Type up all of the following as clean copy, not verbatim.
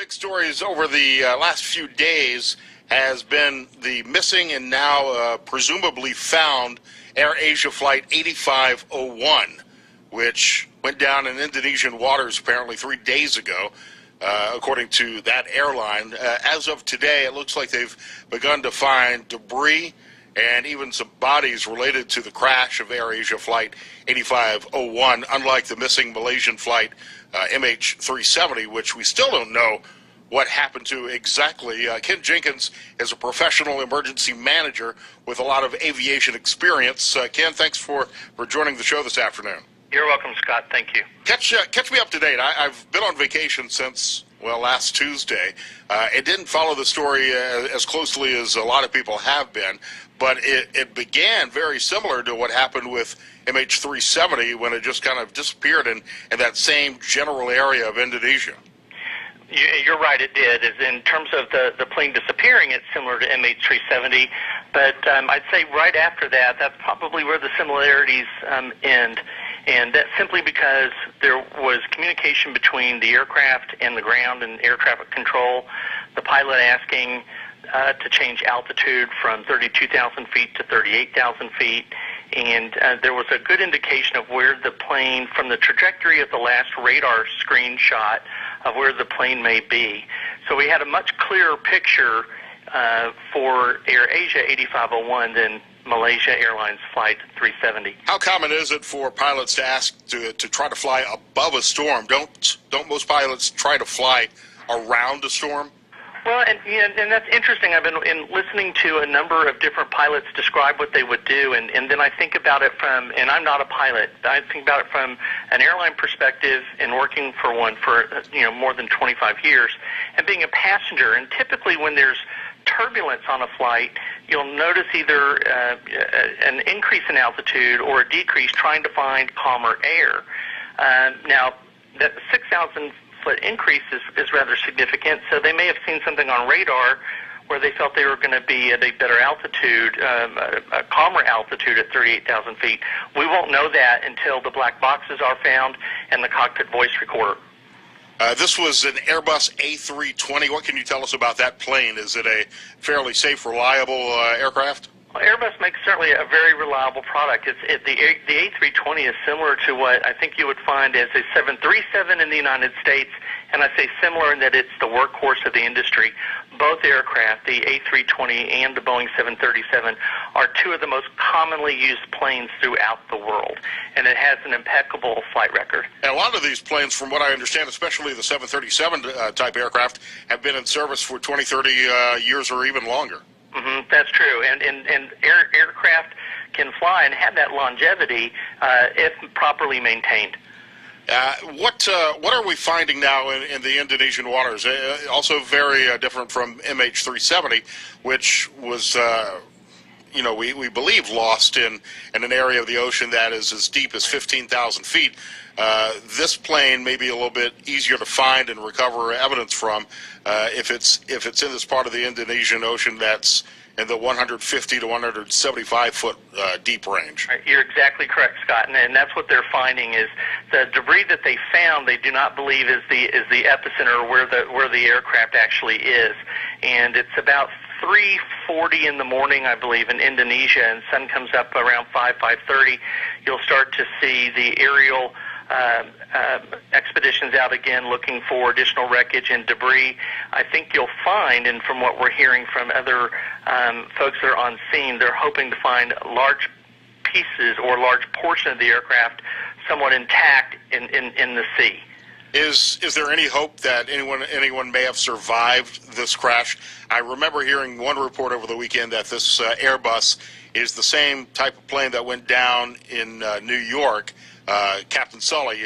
big stories over the last few days has been the missing and now presumably found AirAsia Flight 8501, which went down in Indonesian waters apparently 3 days ago, according to that airline. As of today, it looks like they've begun to find debris and even some bodies related to the crash of AirAsia Flight 8501, unlike the missing Malaysian flight MH370, which we still don't know what happened to exactly. Ken Jenkins is a professional emergency manager with a lot of aviation experience. Ken, thanks for joining the show this afternoon. You're welcome, Scott. Thank you. Catch me up to date. I've been on vacation since, well, last Tuesday. It didn't follow the story as closely as a lot of people have been, but it began very similar to what happened with MH370 when it just kind of disappeared in that same general area of Indonesia. You're right, it did. In terms of the plane disappearing, it's similar to MH370, but I'd say right after that, that's probably where the similarities end. And that's simply because there was communication between the aircraft and the ground and air traffic control, the pilot asking to change altitude from 32,000 feet to 38,000 feet. And there was a good indication of where the plane, from the trajectory of the last radar screenshot, of where the plane may be. So we had a much clearer picture for AirAsia 8501 than Malaysia Airlines Flight 370. How common is it for pilots to ask to try to fly above a storm? Don't most pilots try to fly around a storm? Well, and that's interesting. I've been listening to a number of different pilots describe what they would do, and then I think about it from, and I'm not a pilot, I think about it from an airline perspective and working for one for more than 25 years, and being a passenger. And typically when there's turbulence on a flight, you'll notice either an increase in altitude or a decrease trying to find calmer air. Now, that 6,000 foot increase is rather significant, so they may have seen something on radar where they felt they were going to be at a better altitude, a calmer altitude at 38,000 feet. We won't know that until the black boxes are found and the cockpit voice recorder. This was an Airbus A320. What can you tell us about that plane? Is it a fairly safe, reliable aircraft? Well, Airbus makes certainly a very reliable product. The A320 is similar to what I think you would find as a 737 in the United States, and I say similar in that it's the workhorse of the industry. Both aircraft, the A320 and the Boeing 737, are two of the most commonly used planes throughout the world, and it has an impeccable flight record. And a lot of these planes, from what I understand, especially the 737 type aircraft, have been in service for 20, 30 years or even longer. Mm-hmm, that's true, and aircraft can fly and have that longevity if properly maintained. What are we finding now in the Indonesian waters? Also very different from MH370, which was, we believe lost in an area of the ocean that is as deep as 15,000 feet. This plane may be a little bit easier to find and recover evidence from if it's in this part of the Indonesian Ocean that's in the 150 to 175 foot deep range. You're exactly correct, Scott, and that's what they're finding is the debris that they found. They do not believe is the epicenter where the aircraft actually is, and it's about 3:40 in the morning, I believe, in Indonesia, and sun comes up around 5:30. You'll start to see the aerial expeditions out again looking for additional wreckage and debris. I think you'll find, and from what we're hearing from other folks that are on scene, they're hoping to find large pieces or large portion of the aircraft somewhat intact in the sea. Is there any hope that anyone may have survived this crash? I remember hearing one report over the weekend that this Airbus is the same type of plane that went down in New York. Captain Sully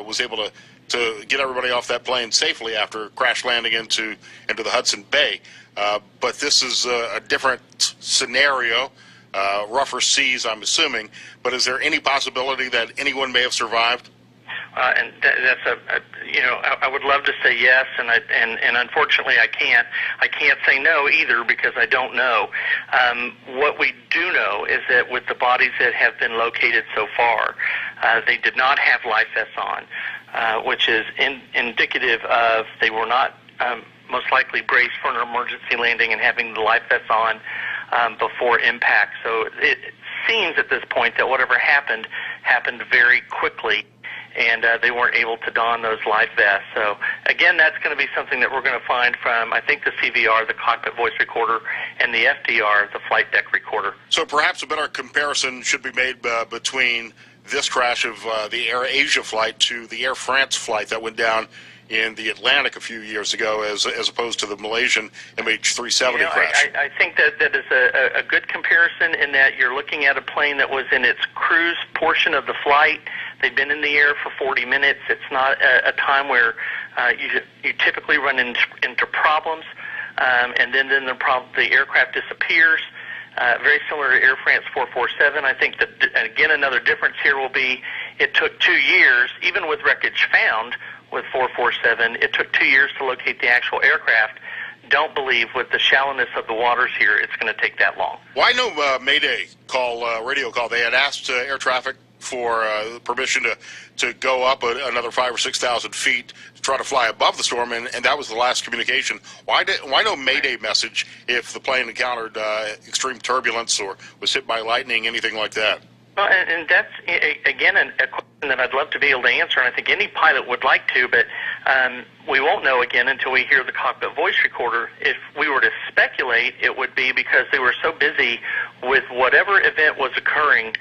was able to get everybody off that plane safely after crash landing into the Hudson Bay. But this is a different scenario, rougher seas, I'm assuming. But is there any possibility that anyone may have survived? And that's I would love to say yes, and unfortunately I can't. I can't say no either because I don't know. What we do know is that with the bodies that have been located so far, they did not have life vests on, which is indicative of they were not most likely braced for an emergency landing and having the life vests on before impact. So it seems at this point that whatever happened very quickly, and they weren't able to don those life vests. So again, that's going to be something that we're going to find from, I think, the CVR, the cockpit voice recorder, and the FDR, the flight deck recorder. So perhaps a better comparison should be made between this crash of the Air Asia flight to the Air France flight that went down in the Atlantic a few years ago, as opposed to the Malaysian MH370 crash. I think that is a good comparison in that you're looking at a plane that was in its cruise portion of the flight. They've been in the air for 40 minutes. It's not a time where you typically run into problems, and then the aircraft disappears. Very similar to Air France 447. I think that, again, another difference here will be it took 2 years, even with wreckage found with 447, it took 2 years to locate the actual aircraft. Don't believe with the shallowness of the waters here, it's going to take that long. Why no Mayday call, radio call? They had asked air traffic for permission to go up another 5,000 or 6,000 feet to try to fly above the storm, and that was the last communication. Why no Mayday message if the plane encountered extreme turbulence or was hit by lightning, anything like that? Well, and that's, again, a question that I'd love to be able to answer, and I think any pilot would like to, but we won't know again until we hear the cockpit voice recorder. If we were to speculate, it would be because they were so busy with whatever event was occurring,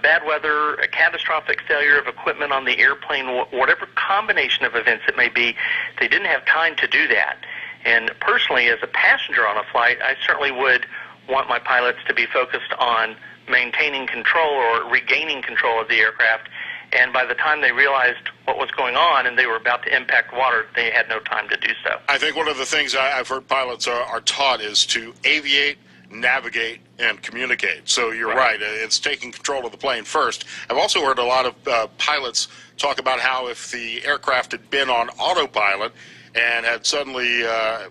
bad weather, a catastrophic failure of equipment on the airplane, whatever combination of events it may be, they didn't have time to do that. And personally, as a passenger on a flight, I certainly would want my pilots to be focused on maintaining control or regaining control of the aircraft, and by the time they realized what was going on and they were about to impact water, they had no time to do so. I think one of the things I've heard pilots are taught is to aviate, navigate, and communicate. So you're right. It's taking control of the plane first. I've also heard a lot of pilots talk about how if the aircraft had been on autopilot and had suddenly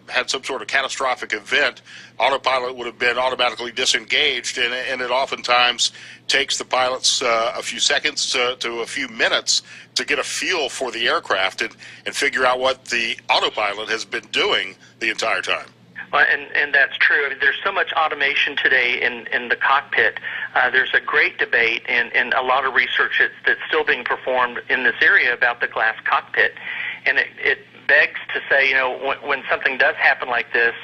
had some sort of catastrophic event, autopilot would have been automatically disengaged, and it oftentimes takes the pilots a few seconds to a few minutes to get a feel for the aircraft and figure out what the autopilot has been doing the entire time. And that's true. I mean, there's so much automation today in the cockpit. There's a great debate and a lot of research that's still being performed in this area about the glass cockpit. And it begs to say, when something does happen like this,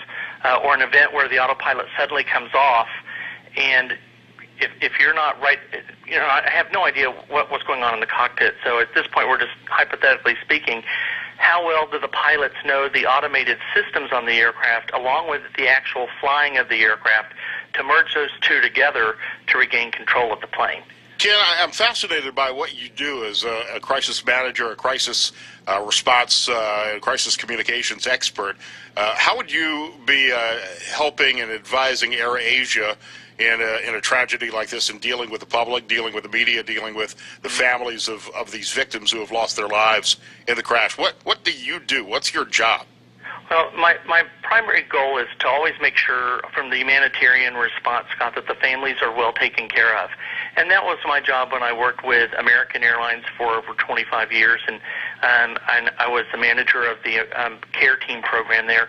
or an event where the autopilot suddenly comes off, and if you're not right, I have no idea what's going on in the cockpit. So at this point, we're just hypothetically speaking, how well do the pilots know the automated systems on the aircraft along with the actual flying of the aircraft to merge those two together to regain control of the plane? Ken, I'm fascinated by what you do as a crisis manager, a crisis response, crisis communications expert. How would you be helping and advising Air Asia in a tragedy like this, in dealing with the public, dealing with the media, dealing with the families of these victims who have lost their lives in the crash? What do you do? What's your job? Well, my primary goal is to always make sure from the humanitarian response, Scott, that the families are well taken care of. And that was my job when I worked with American Airlines for over 25 years, and I was the manager of the care team program there.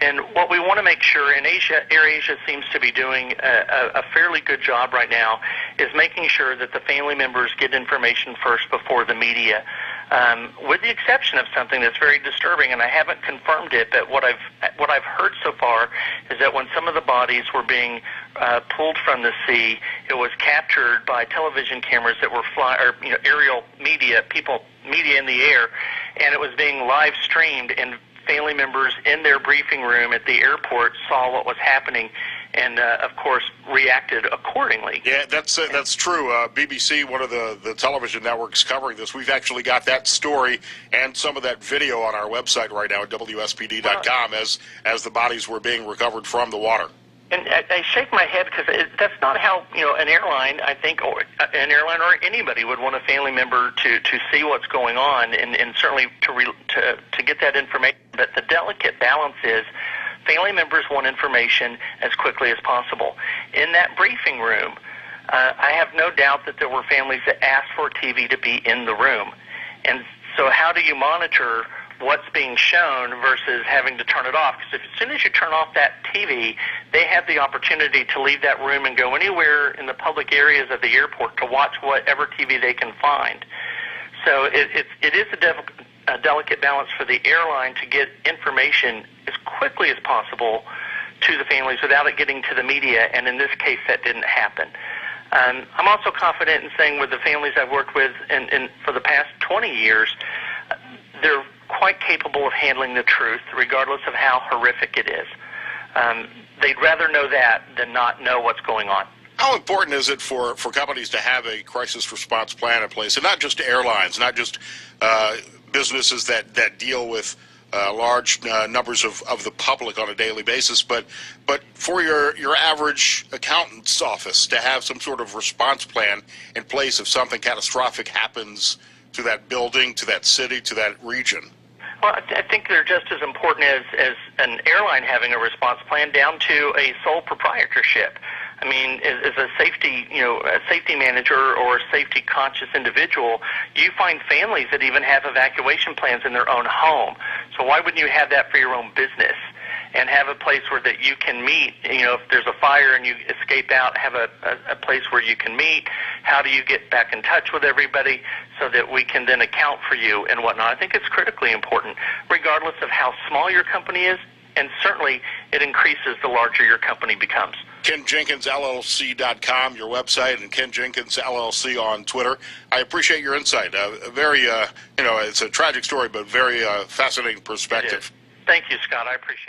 And what we want to make sure, and Air Asia seems to be doing a fairly good job right now, is making sure that the family members get information first before the media. With the exception of something that's very disturbing, and I haven't confirmed it, but what I've heard so far is that when some of the bodies were being pulled from the sea, it was captured by television cameras that were aerial media, media in the air, and it was being live streamed, and family members in their briefing room at the airport saw what was happening and, of course, reacted accordingly. Yeah, that's true. BBC, one of the television networks covering this, we've actually got that story and some of that video on our website right now at WSPD.com as the bodies were being recovered from the water. And I shake my head because that's not how an airline, I think, or an airline or anybody would want a family member to see what's going on, and certainly to get that information. But the delicate balance is family members want information as quickly as possible. In that briefing room, I have no doubt that there were families that asked for TV to be in the room. And so how do you monitor what's being shown versus having to turn it off. Because as soon as you turn off that TV, they have the opportunity to leave that room and go anywhere in the public areas of the airport to watch whatever TV they can find. So it is a delicate balance for the airline to get information as quickly as possible to the families without it getting to the media, and in this case that didn't happen. I'm also confident in saying with the families I've worked with for the past 20 years, they're quite capable of handling the truth regardless of how horrific it is. They'd rather know that than not know what's going on. How important is it for companies to have a crisis response plan in place, and not just airlines, not just businesses that deal with large numbers of the public on a daily basis, but for your average accountant's office to have some sort of response plan in place if something catastrophic happens to that building, to that city, to that region? Well, I think they're just as important as an airline having a response plan, down to a sole proprietorship. I mean, as a safety manager or a safety conscious individual, you find families that even have evacuation plans in their own home. So why wouldn't you have that for your own business? And have a place where that you can meet, if there's a fire and you escape out, have a place where you can meet. How do you get back in touch with everybody so that we can then account for you and whatnot? I think it's critically important, regardless of how small your company is, and certainly it increases the larger your company becomes. KenJenkinsLLC.com, your website, and Ken Jenkins LLC on Twitter. I appreciate your insight. Very, it's a tragic story, but very fascinating perspective. Thank you, Scott. I appreciate it.